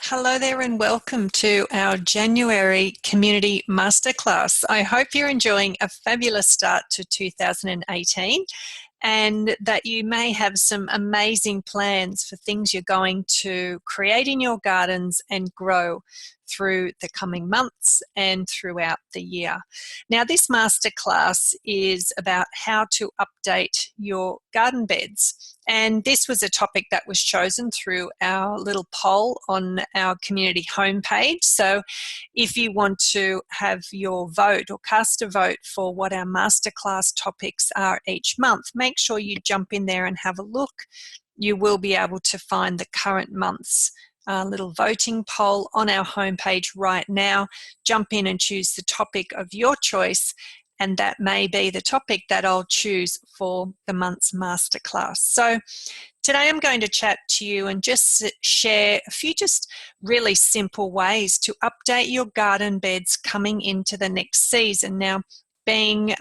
Hello there and welcome to our January Community Masterclass. I hope you're enjoying a fabulous start to 2018 and that you may have some amazing plans for things you're going to create in your gardens and grow through the coming months and throughout the year. Now, this masterclass is about how to update your garden beds. And this was a topic that was chosen through our little poll on our community homepage. So if you want to have your vote or cast a vote for what our masterclass topics are each month, make sure you jump in there and have a look. You will be able to find the current month's little voting poll on our homepage right now. Jump in and choose the topic of your choice, and that may be the topic that I'll choose for the month's masterclass. So today I'm going to chat to you and just share a few just really simple ways to update your garden beds coming into the next season. Now, being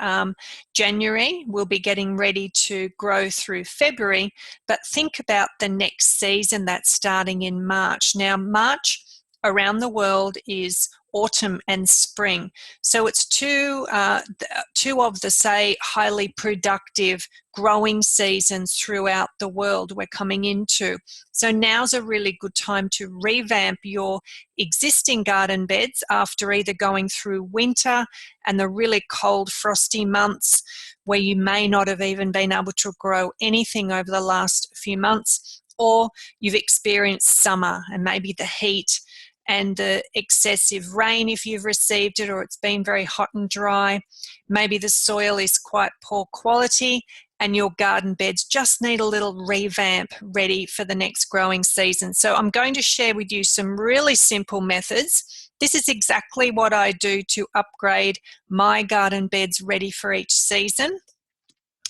January, we'll be getting ready to grow through February, but think about the next season that's starting in March. Now, March around the world is autumn and spring. So it's two of the, say, highly productive growing seasons throughout the world we're coming into. So now's a really good time to revamp your existing garden beds after either going through winter and the really cold, frosty months where you may not have even been able to grow anything over the last few months, or you've experienced summer and maybe the heat and the excessive rain if you've received it, or it's been very hot and dry. Maybe the soil is quite poor quality and your garden beds just need a little revamp ready for the next growing season. So I'm going to share with you some really simple methods. This is exactly what I do to upgrade my garden beds ready for each season.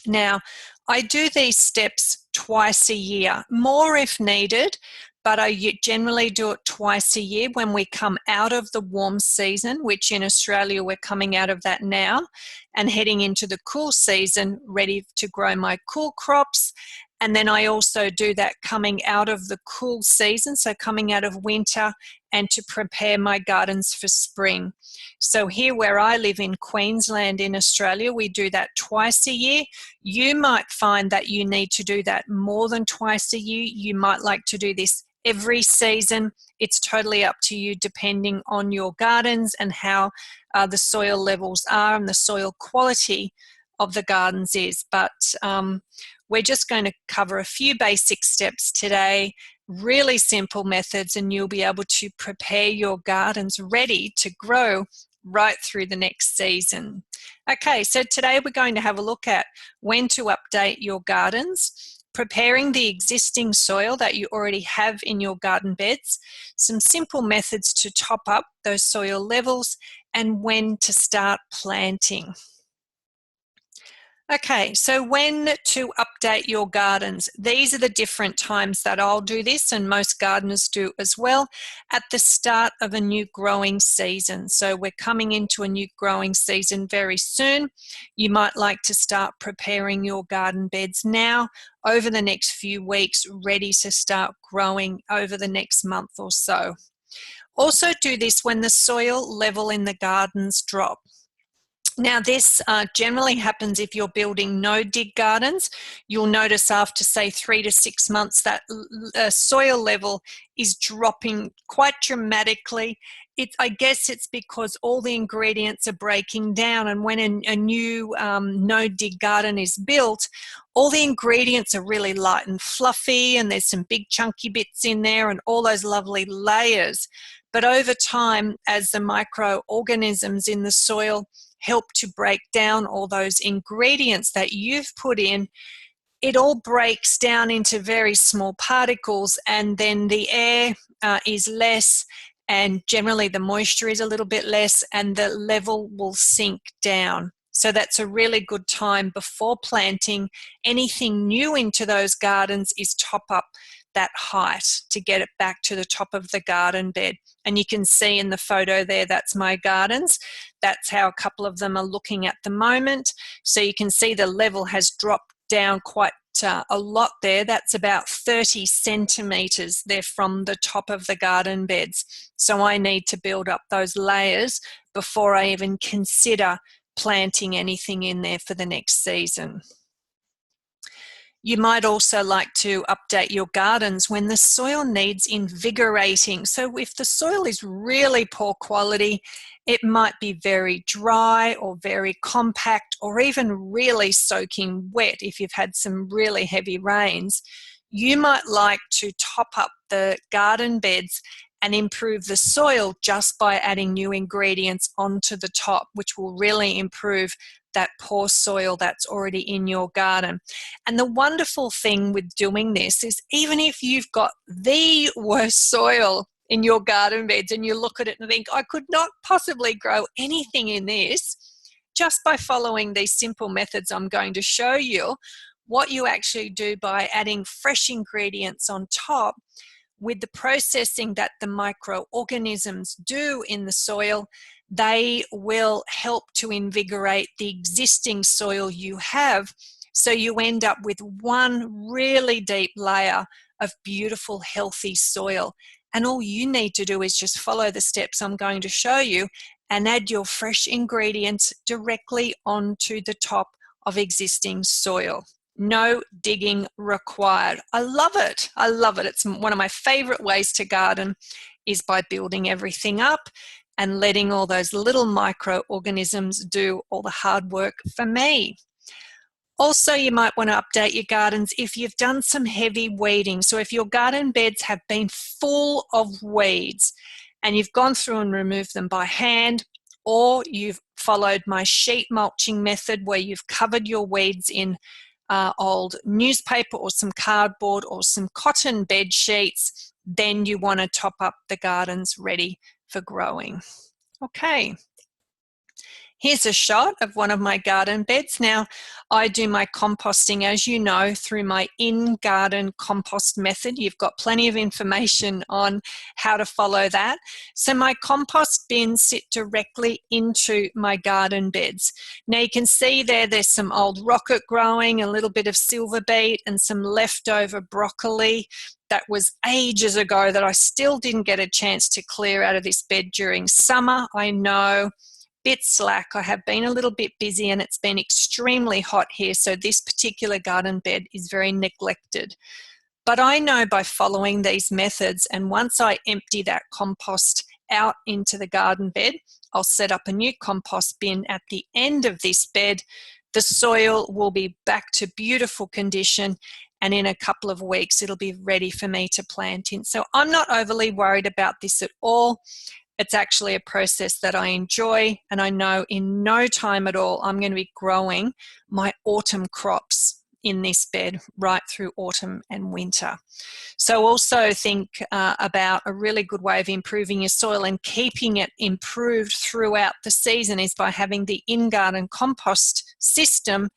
Now, I do these steps twice a year, more if needed, but I generally do it twice a year when we come out of the warm season, which in Australia we're coming out of that now, and heading into the cool season, ready to grow my cool crops. And then I also do that coming out of the cool season, so coming out of winter, and to prepare my gardens for spring. So here where I live in Queensland in Australia, we do that twice a year. You might find that you need to do that more than twice a year. You might like to do this every season. It's totally up to you depending on your gardens and how the soil levels are and the soil quality of the gardens is. But we're just going to cover a few basic steps today, really simple methods, and you'll be able to prepare your gardens ready to grow right through the next season. Okay, so today we're going to have a look at when to update your gardens, preparing the existing soil that you already have in your garden beds, some simple methods to top up those soil levels, and when to start planting. Okay, so when to update your gardens. These are the different times that I'll do this, and most gardeners do as well, at the start of a new growing season. So we're coming into a new growing season very soon. You might like to start preparing your garden beds now over the next few weeks, ready to start growing over the next month or so. Also do this when the soil level in the gardens drop. Now this generally happens if you're building no-dig gardens. You'll notice after say 3 to 6 months that soil level is dropping quite dramatically. I guess it's because all the ingredients are breaking down, and when a new no-dig garden is built, all the ingredients are really light and fluffy, and there's some big chunky bits in there and all those lovely layers. But over time, as the microorganisms in the soil help to break down all those ingredients that you've put in, it all breaks down into very small particles, and then the air is less, and generally the moisture is a little bit less, and the level will sink down. So that's a really good time before planting anything new into those gardens is top up that height to get it back to the top of the garden bed. And you can see in the photo there, that's my gardens. That's how a couple of them are looking at the moment. So you can see the level has dropped down quite a lot there. That's about 30 centimetres there from the top of the garden beds. So I need to build up those layers before I even consider planting anything in there for the next season. You might also like to update your gardens when the soil needs invigorating. So if the soil is really poor quality, it might be very dry or very compact or even really soaking wet if you've had some really heavy rains. You might like to top up the garden beds and improve the soil just by adding new ingredients onto the top, which will really improve that poor soil that's already in your garden. And the wonderful thing with doing this is even if you've got the worst soil in your garden beds and you look at it and think, I could not possibly grow anything in this, just by following these simple methods I'm going to show you, what you actually do by adding fresh ingredients on top with the processing that the microorganisms do in the soil, they will help to invigorate the existing soil you have. So you end up with one really deep layer of beautiful, healthy soil. And all you need to do is just follow the steps I'm going to show you and add your fresh ingredients directly onto the top of existing soil. No digging required. I love it. I love it. It's one of my favorite ways to garden is by building everything up and letting all those little microorganisms do all the hard work for me. Also, you might want to update your gardens if you've done some heavy weeding. So if your garden beds have been full of weeds and you've gone through and removed them by hand, or you've followed my sheet mulching method where you've covered your weeds in old newspaper or some cardboard or some cotton bed sheets, then you want to top up the gardens ready for growing. Okay. Here's a shot of one of my garden beds. Now, I do my composting, as you know, through my in-garden compost method. You've got plenty of information on how to follow that. So my compost bins sit directly into my garden beds. Now, you can see there's some old rocket growing, a little bit of silver beet, and some leftover broccoli that was ages ago that I still didn't get a chance to clear out of this bed during summer. I know. Bit slack. I have been a little bit busy and it's been extremely hot here, so this particular garden bed is very neglected. But I know by following these methods, and once I empty that compost out into the garden bed, I'll set up a new compost bin at the end of this bed. The soil will be back to beautiful condition, and in a couple of weeks it'll be ready for me to plant in. So I'm not overly worried about this at all. It's actually a process that I enjoy, and I know in no time at all I'm going to be growing my autumn crops in this bed right through autumn and winter. So also think about a really good way of improving your soil and keeping it improved throughout the season is by having the in-garden compost system,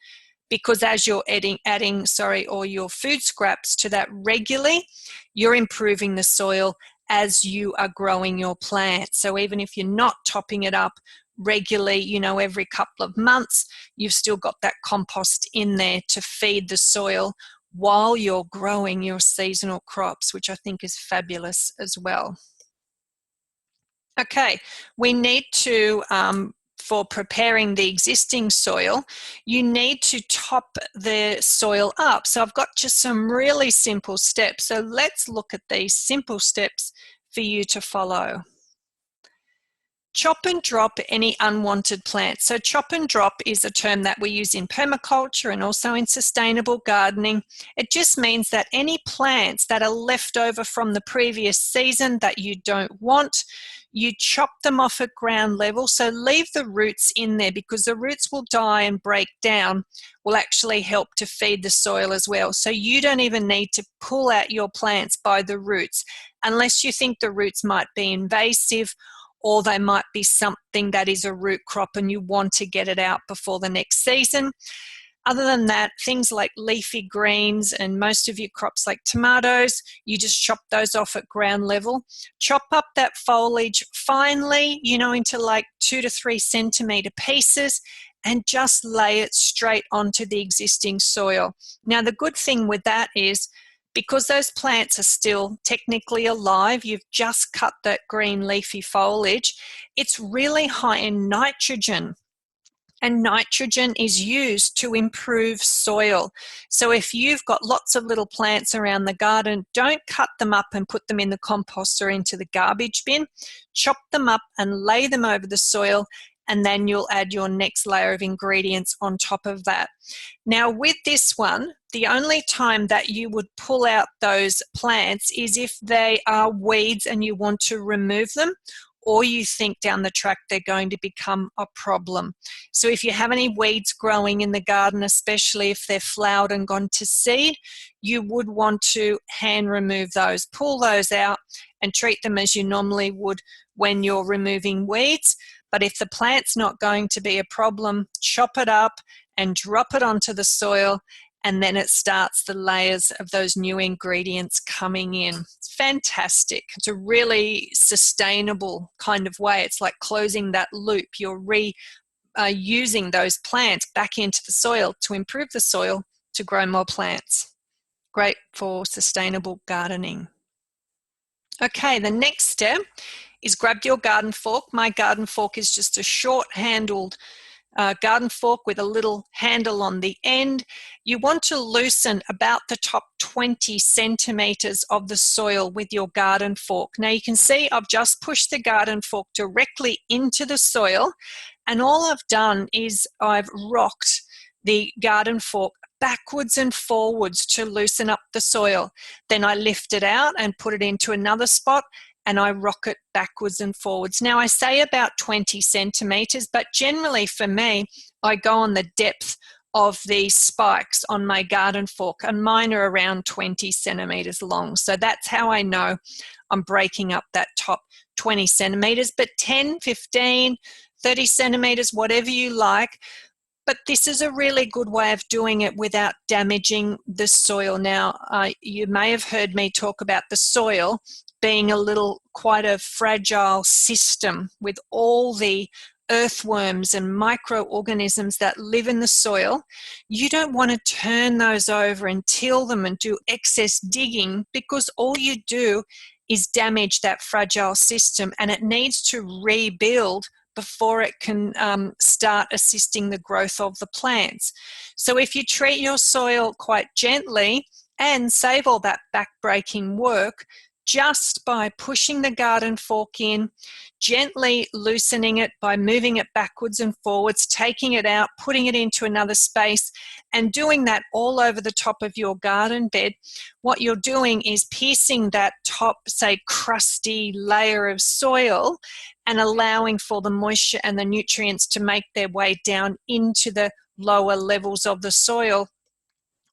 because as you're adding all your food scraps to that regularly, you're improving the soil as you are growing your plants. So even if you're not topping it up regularly, every couple of months, you've still got that compost in there to feed the soil while you're growing your seasonal crops, which I think is fabulous as well. Okay, we need to, for preparing the existing soil, you need to top the soil up. So I've got just some really simple steps. So let's look at these simple steps for you to follow. Chop and drop any unwanted plants. So chop and drop is a term that we use in permaculture and also in sustainable gardening. It just means that any plants that are left over from the previous season that you don't want, you chop them off at ground level. So leave the roots in there, because the roots will die and break down, will actually help to feed the soil as well. So you don't even need to pull out your plants by the roots unless you think the roots might be invasive, or they might be something that is a root crop and you want to get it out before the next season. Other than that, things like leafy greens and most of your crops like tomatoes, you just chop those off at ground level. Chop up that foliage finely, into like 2 to 3 centimetre pieces, and just lay it straight onto the existing soil. Now, the good thing with that is because those plants are still technically alive, you've just cut that green leafy foliage, it's really high in nitrogen. And nitrogen is used to improve soil. So if you've got lots of little plants around the garden, don't cut them up and put them in the compost or into the garbage bin. Chop them up and lay them over the soil, and then you'll add your next layer of ingredients on top of that. Now, with this one, the only time that you would pull out those plants is if they are weeds and you want to remove them, or you think down the track they're going to become a problem. So if you have any weeds growing in the garden, especially if they're flowered and gone to seed, you would want to hand remove those. Pull those out and treat them as you normally would when you're removing weeds. But if the plant's not going to be a problem, chop it up and drop it onto the soil, and then it starts the layers of those new ingredients coming in. It's fantastic. It's a really sustainable kind of way. It's like closing that loop. You're using those plants back into the soil to improve the soil to grow more plants. Great for sustainable gardening. Okay, the next step is grab your garden fork. My garden fork is just a short-handled garden fork with a little handle on the end. You want to loosen about the top 20 centimeters of the soil with your garden fork. Now you can see I've just pushed the garden fork directly into the soil, and all I've done is I've rocked the garden fork backwards and forwards to loosen up the soil. Then I lift it out and put it into another spot, and I rock it backwards and forwards. Now I say about 20 centimeters, but generally for me, I go on the depth of the spikes on my garden fork, and mine are around 20 centimeters long. So that's how I know I'm breaking up that top 20 centimeters, but 10, 15, 30 centimeters, whatever you like. But this is a really good way of doing it without damaging the soil. Now, you may have heard me talk about the soil being quite a fragile system with all the earthworms and microorganisms that live in the soil. You don't want to turn those over and till them and do excess digging, because all you do is damage that fragile system, and it needs to rebuild before it can start assisting the growth of the plants. So if you treat your soil quite gently and save all that back-breaking work, just by pushing the garden fork in, gently loosening it by moving it backwards and forwards, taking it out, putting it into another space, and doing that all over the top of your garden bed, what you're doing is piercing that top, say, crusty layer of soil and allowing for the moisture and the nutrients to make their way down into the lower levels of the soil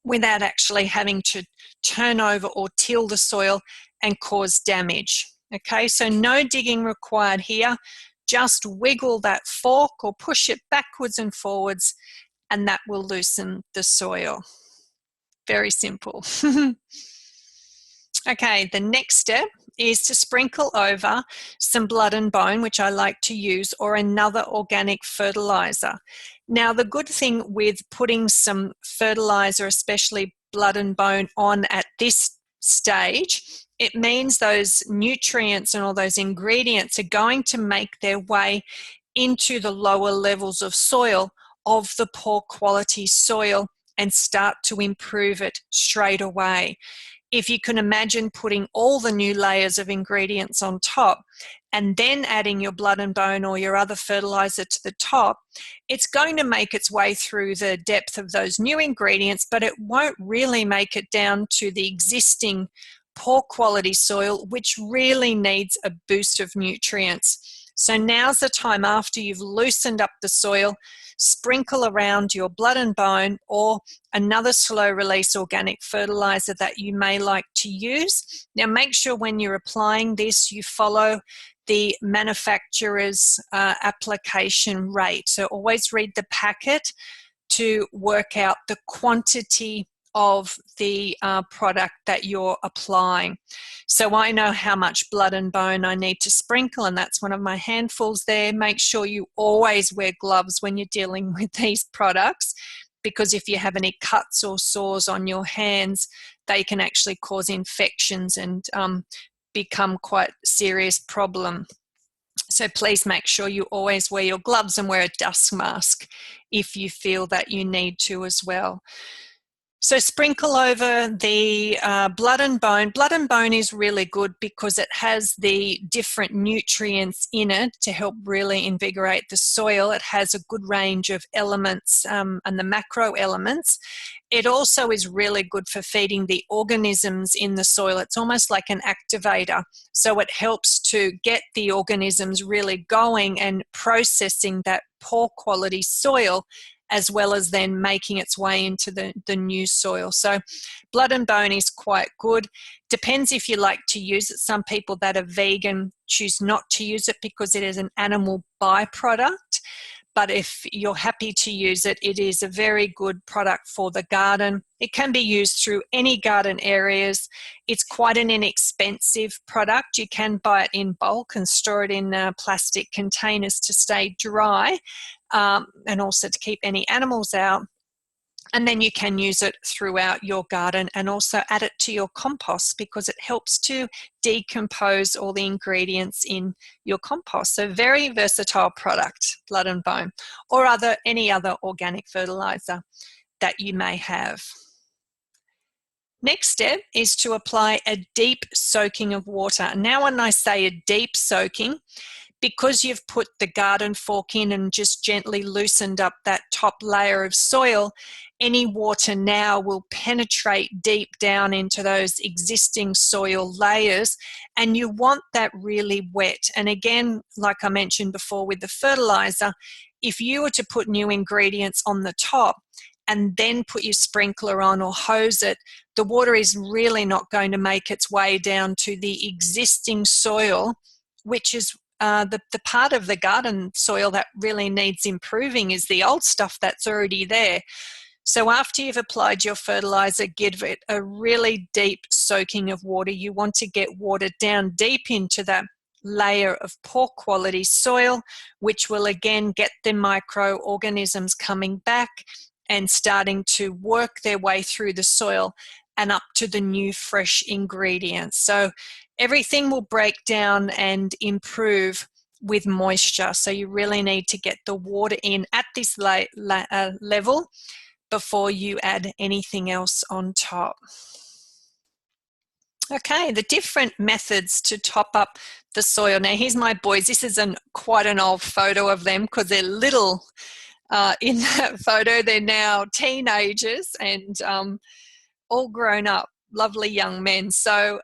without actually having to turn over or till the soil and cause damage. Okay, so no digging required here. Just wiggle that fork or push it backwards and forwards, and that will loosen the soil. Very simple. Okay, the next step is to sprinkle over some blood and bone, which I like to use, or another organic fertilizer. Now, the good thing with putting some fertilizer, especially blood and bone, on at this stage, it means those nutrients and all those ingredients are going to make their way into the lower levels of soil of the poor quality soil and start to improve it straight away. If you can imagine putting all the new layers of ingredients on top and then adding your blood and bone or your other fertilizer to the top, it's going to make its way through the depth of those new ingredients, but it won't really make it down to the existing poor quality soil, which really needs a boost of nutrients. So now's the time, after you've loosened up the soil, sprinkle around your blood and bone or another slow release organic fertilizer that you may like to use. Now make sure when you're applying this you follow the manufacturer's application rate. So always read the packet to work out the quantity of the product that you're applying. So I know how much blood and bone I need to sprinkle, and that's one of my handfuls there. Make sure you always wear gloves when you're dealing with these products, because if you have any cuts or sores on your hands, they can actually cause infections and become quite a serious problem. So please make sure you always wear your gloves and wear a dust mask if you feel that you need to as well. So sprinkle over the blood and bone. Blood and bone is really good because it has the different nutrients in it to help really invigorate the soil. It has a good range of elements and the macro elements. It also is really good for feeding the organisms in the soil. It's almost like an activator. So it helps to get the organisms really going and processing that poor quality soil, as well as then making its way into the new soil. So blood and bone is quite good. Depends if you like to use it. Some people that are vegan choose not to use it because it is an animal byproduct. But if you're happy to use it, it is a very good product for the garden. It can be used through any garden areas. It's quite an inexpensive product. You can buy it in bulk and store it in plastic containers to stay dry, and also to keep any animals out. And then you can use it throughout your garden and also add it to your compost because it helps to decompose all the ingredients in your compost. So very versatile product, blood and bone, or any other organic fertilizer that you may have. Next step is to apply a deep soaking of water. Now when I say a deep soaking, because you've put the garden fork in and just gently loosened up that top layer of soil, any water now will penetrate deep down into those existing soil layers, and you want that really wet. And again, like I mentioned before with the fertilizer, if you were to put new ingredients on the top and then put your sprinkler on or hose it, the water is really not going to make its way down to the existing soil, which is the part of the garden soil that really needs improving is the old stuff that's already there. So after you've applied your fertilizer, give it a really deep soaking of water. You want to get water down deep into that layer of poor quality soil, which will again get the microorganisms coming back and starting to work their way through the soil and up to the new fresh ingredients. So everything will break down and improve with moisture. So you really need to get the water in at this level before you add anything else on top. Okay, the different methods to top up the soil. Now here's my boys. This is quite an old photo of them because they're little in that photo. They're now teenagers and all grown up, lovely young men. So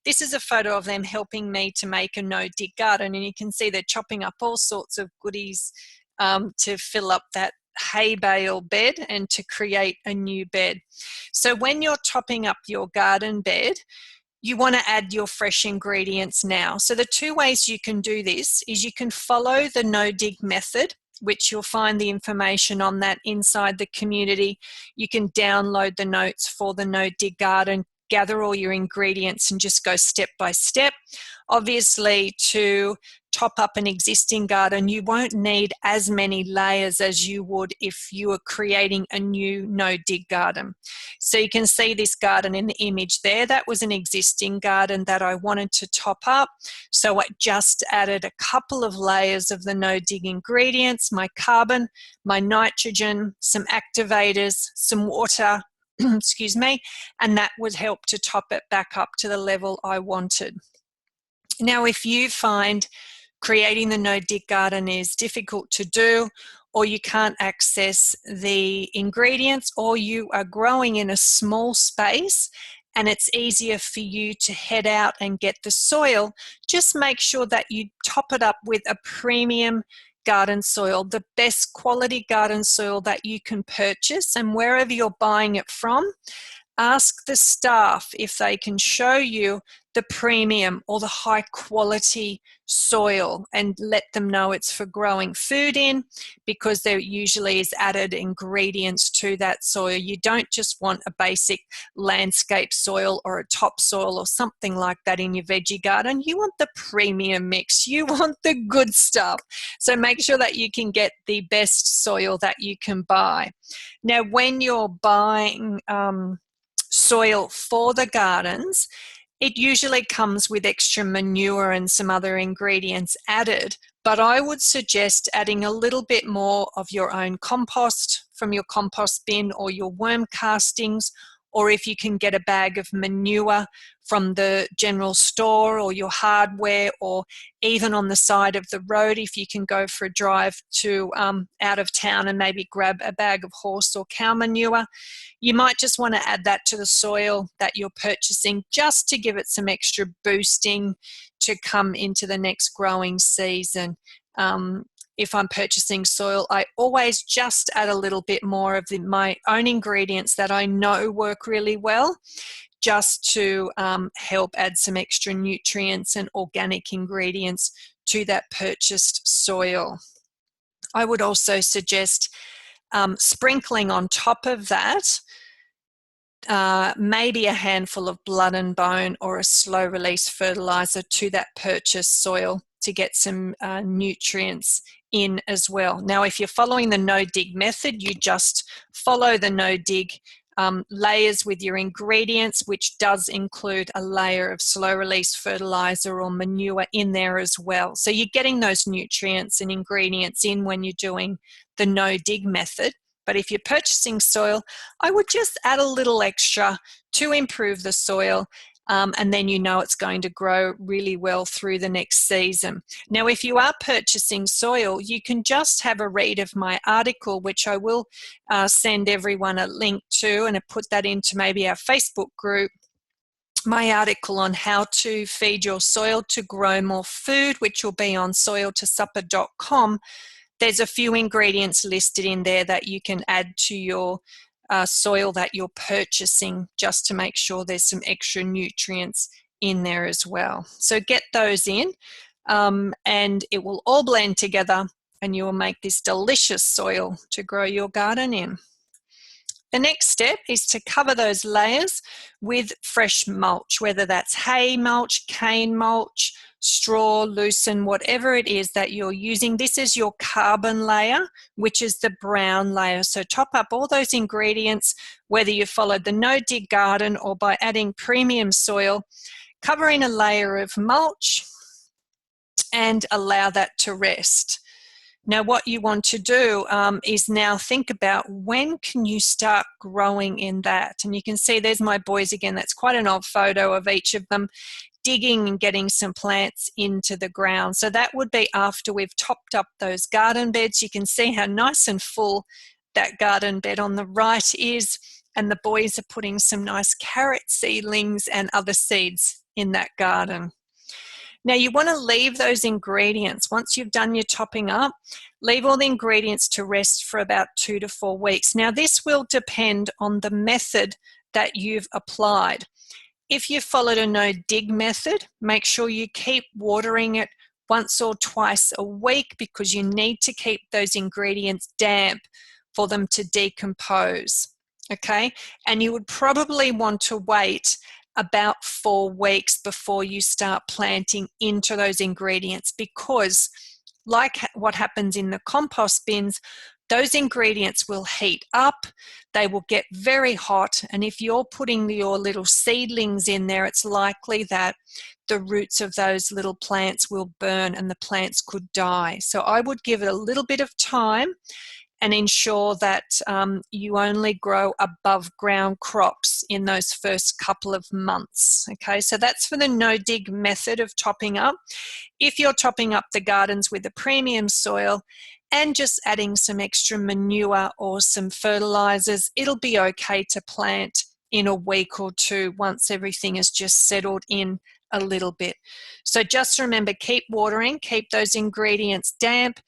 this is a photo of them helping me to make a no-dig garden, and you can see they're chopping up all sorts of goodies to fill up that hay bale bed and to create a new bed. So when you're topping up your garden bed, you want to add your fresh ingredients now. So the two ways you can do this is you can follow the no-dig method, which you'll find the information on that inside the community. You can download the notes for the no-dig garden, gather all your ingredients and just go step by step. Obviously, to top up an existing garden, you won't need as many layers as you would if you were creating a new no-dig garden. So you can see this garden in the image there. That was an existing garden that I wanted to top up. So I just added a couple of layers of the no-dig ingredients, my carbon, my nitrogen, some activators, some water, excuse me, and that would help to top it back up to the level I wanted. Now, if you find creating the no-dig garden is difficult to do, or you can't access the ingredients, or you are growing in a small space and it's easier for you to head out and get the soil, just make sure that you top it up with a premium garden soil, the best quality garden soil that you can purchase, and wherever you're buying it from, Ask the staff if they can show you the premium or the high quality soil and let them know it's for growing food in, because there usually is added ingredients to that soil. You don't just want a basic landscape soil or a topsoil or something like that in your veggie garden. You want the premium mix. You want the good stuff. So make sure that you can get the best soil that you can buy. Now, when you're buying soil for the gardens, it usually comes with extra manure and some other ingredients added, but I would suggest adding a little bit more of your own compost from your compost bin or your worm castings, or if you can get a bag of manure from the general store or your hardware, or even on the side of the road if you can go for a drive to out of town and maybe grab a bag of horse or cow manure. You might just want to add that to the soil that you're purchasing just to give it some extra boosting to come into the next growing season. If I'm purchasing soil, I always just add a little bit more of my own ingredients that I know work really well, just to help add some extra nutrients and organic ingredients to that purchased soil. I would also suggest sprinkling on top of that maybe a handful of blood and bone or a slow release fertilizer to that purchased soil to get some nutrients in as well. Now, if you're following the no-dig method, you just follow the no-dig layers with your ingredients, which does include a layer of slow release fertilizer or manure in there as well. So you're getting those nutrients and ingredients in when you're doing the no-dig method. But if you're purchasing soil, I would just add a little extra to improve the soil, and then you know it's going to grow really well through the next season. Now, if you are purchasing soil, you can just have a read of my article, which I will send everyone a link to, and I put that into maybe our Facebook group. My article on how to feed your soil to grow more food, which will be on soiltosupper.com. There's a few ingredients listed in there that you can add to your soil that you're purchasing, just to make sure there's some extra nutrients in there as well. So get those in, and it will all blend together, and you will make this delicious soil to grow your garden in. The next step is to cover those layers with fresh mulch, whether that's hay mulch, cane mulch, straw, lucerne, whatever it is that you're using. This is your carbon layer, which is the brown layer. So top up all those ingredients, whether you followed the no-dig garden or by adding premium soil, cover in a layer of mulch and allow that to rest. Now, what you want to do is now think about when can you start growing in that. And you can see there's my boys again. That's quite an old photo of each of them digging and getting some plants into the ground. So that would be after we've topped up those garden beds. You can see how nice and full that garden bed on the right is. And the boys are putting some nice carrot seedlings and other seeds in that garden. Now, you want to leave those ingredients, once you've done your topping up, leave all the ingredients to rest for about 2 to 4 weeks. Now, this will depend on the method that you've applied. If you followed a no-dig method, make sure you keep watering it once or twice a week, because you need to keep those ingredients damp for them to decompose, okay? And you would probably want to wait about 4 weeks before you start planting into those ingredients, because like what happens in the compost bins, those ingredients will heat up, they will get very hot, and if you're putting your little seedlings in there, it's likely that the roots of those little plants will burn and the plants could die. So I would give it a little bit of time and ensure that you only grow above ground crops in those first couple of months. Okay, so that's for the no-dig method of topping up. If you're topping up the gardens with a premium soil and just adding some extra manure or some fertilizers, it'll be okay to plant in a week or two once everything is just settled in a little bit. So just remember, keep watering, keep those ingredients damp.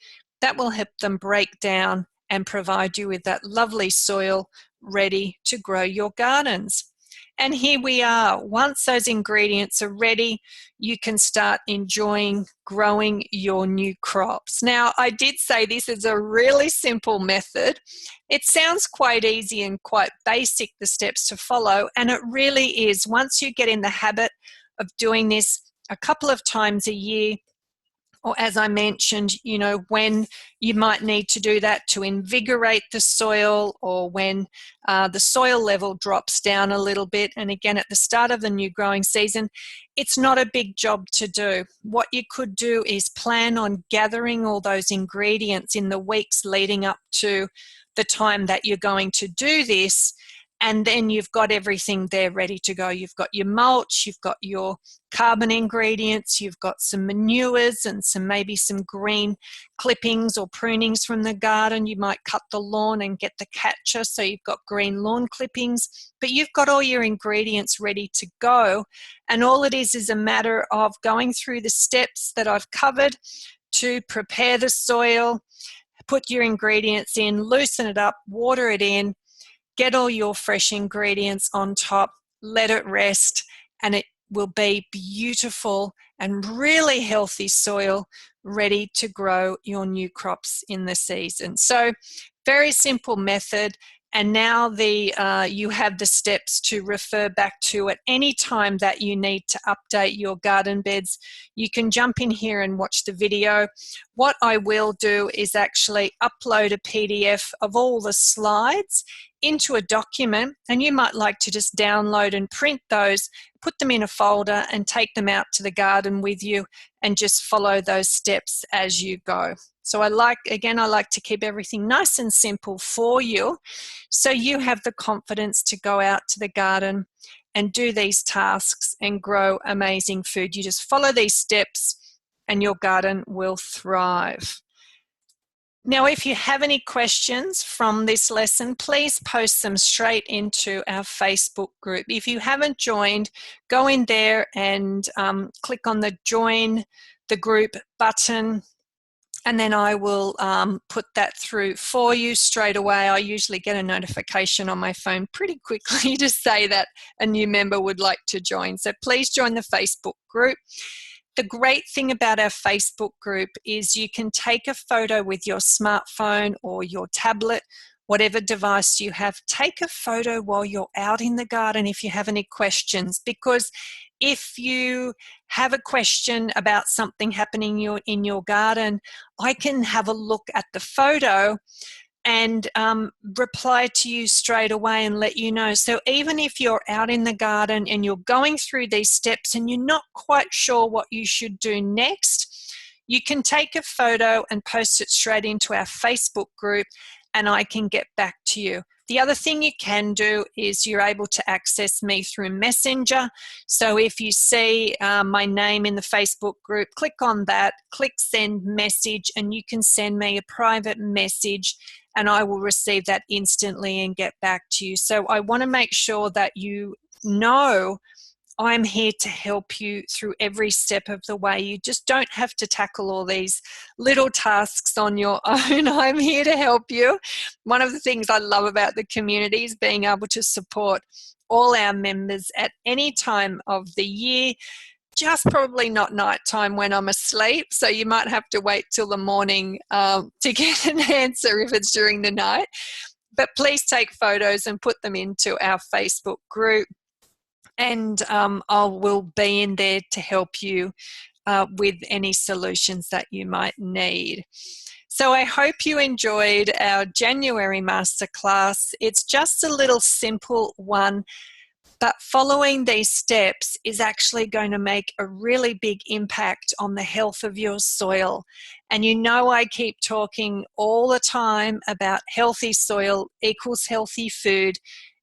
That will help them break down and provide you with that lovely soil ready to grow your gardens. And here we are. Once those ingredients are ready, you can start enjoying growing your new crops. Now, I did say this is a really simple method. It sounds quite easy and quite basic, the steps to follow, and it really is. Once you get in the habit of doing this a couple of times a year, or as I mentioned, when you might need to do that to invigorate the soil, or when the soil level drops down a little bit. And again, at the start of the new growing season, it's not a big job to do. What you could do is plan on gathering all those ingredients in the weeks leading up to the time that you're going to do this. And then you've got everything there ready to go. You've got your mulch, you've got your carbon ingredients, you've got some manures and maybe some green clippings or prunings from the garden. You might cut the lawn and get the catcher, so you've got green lawn clippings, but you've got all your ingredients ready to go. And all it is a matter of going through the steps that I've covered to prepare the soil, put your ingredients in, loosen it up, water it in, get all your fresh ingredients on top, let it rest, and it will be beautiful and really healthy soil ready to grow your new crops in the season. So very simple method. And now you have the steps to refer back to at any time that you need to update your garden beds. You can jump in here and watch the video. What I will do is actually upload a PDF of all the slides into a document, and you might like to just download and print those, put them in a folder and take them out to the garden with you and just follow those steps as you go. So I like to keep everything nice and simple for you, so you have the confidence to go out to the garden and do these tasks and grow amazing food. You just follow these steps and your garden will thrive. Now, if you have any questions from this lesson, please post them straight into our Facebook group. If you haven't joined, go in there and click on the Join the Group button, and then I will put that through for you straight away. I usually get a notification on my phone pretty quickly to say that a new member would like to join. So please join the Facebook group. The great thing about our Facebook group is you can take a photo with your smartphone or your tablet, whatever device you have. Take a photo while you're out in the garden if you have any questions, because if you have a question about something happening in your garden, I can have a look at the photo and reply to you straight away and let you know. So even if you're out in the garden and you're going through these steps and you're not quite sure what you should do next, you can take a photo and post it straight into our Facebook group and I can get back to you. The other thing you can do is you're able to access me through Messenger. So if you see my name in the Facebook group, click on that, click send message, and you can send me a private message and I will receive that instantly and get back to you. So I want to make sure that you know I'm here to help you through every step of the way. You just don't have to tackle all these little tasks on your own. I'm here to help you. One of the things I love about the community is being able to support all our members at any time of the year, just probably not nighttime when I'm asleep. So you might have to wait till the morning to get an answer if it's during the night. But please take photos and put them into our Facebook group. And I will be in there to help you with any solutions that you might need. So I hope you enjoyed our January Masterclass. It's just a little simple one, but following these steps is actually going to make a really big impact on the health of your soil. And you know I keep talking all the time about healthy soil equals healthy food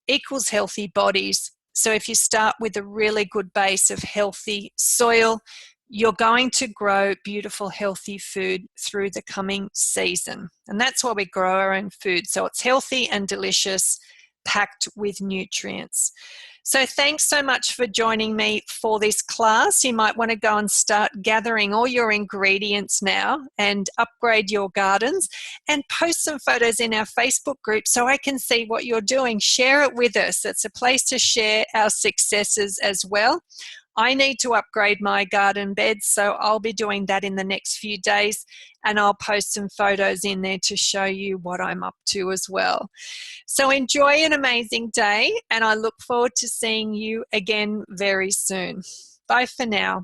equals healthy bodies. So if you start with a really good base of healthy soil, you're going to grow beautiful, healthy food through the coming season. And that's why we grow our own food. So it's healthy and delicious packed with nutrients. So thanks so much for joining me for this class. You might want to go and start gathering all your ingredients now and upgrade your gardens, and post some photos in our Facebook group so I can see what you're doing. Share it with us. It's a place to share our successes as well. I need to upgrade my garden beds, so I'll be doing that in the next few days, and I'll post some photos in there to show you what I'm up to as well. So enjoy an amazing day, and I look forward to seeing you again very soon. Bye for now.